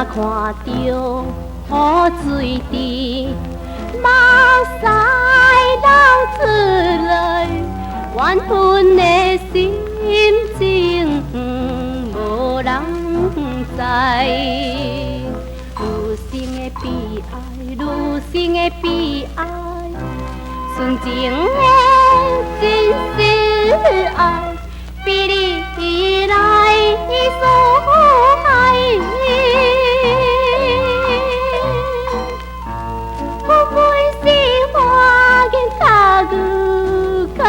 看着雨水滴，目屎流出来，怨恨的心情无人知。女性的悲哀，女性的悲哀，纯情的真实爱，比你来所害。我本是花言巧语，可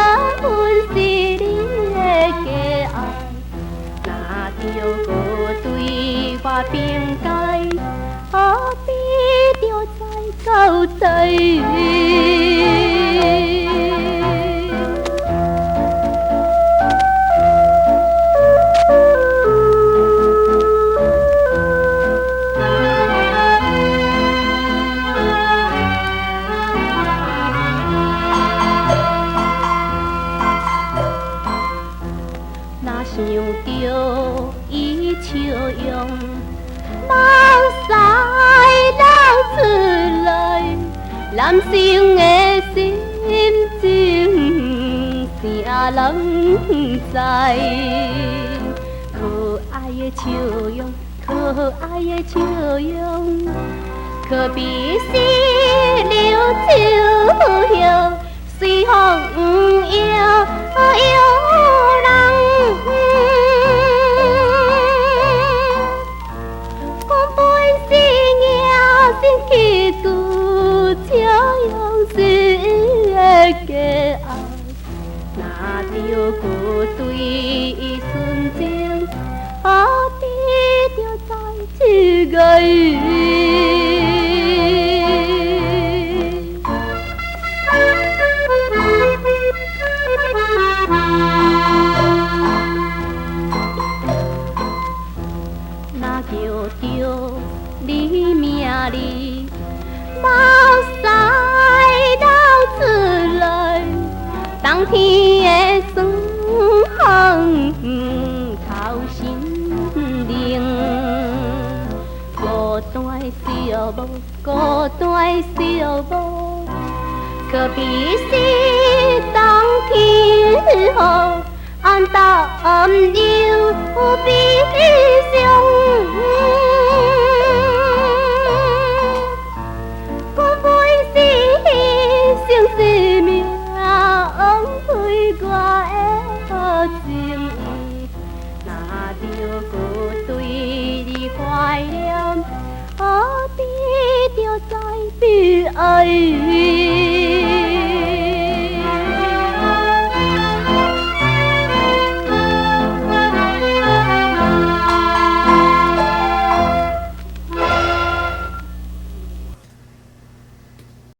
本是你的假爱。若着无对我平解，何必着再交代？想着伊笑容，目屎流出来，男性的心情谁人知？可爱的笑容，可爱的笑容，可比是柳树叶，随风摇人。起故笑容是的假爱，若着过对伊纯情，何必着再一个？若叫着你名字。目屎流出来，冬天的霜风透心灵。孤单的小无，孤单的小无，可比是冬天雨，暗淡忧悲伤。生命枉费我的情意，若着搁对你怀念，何必着再悲哀？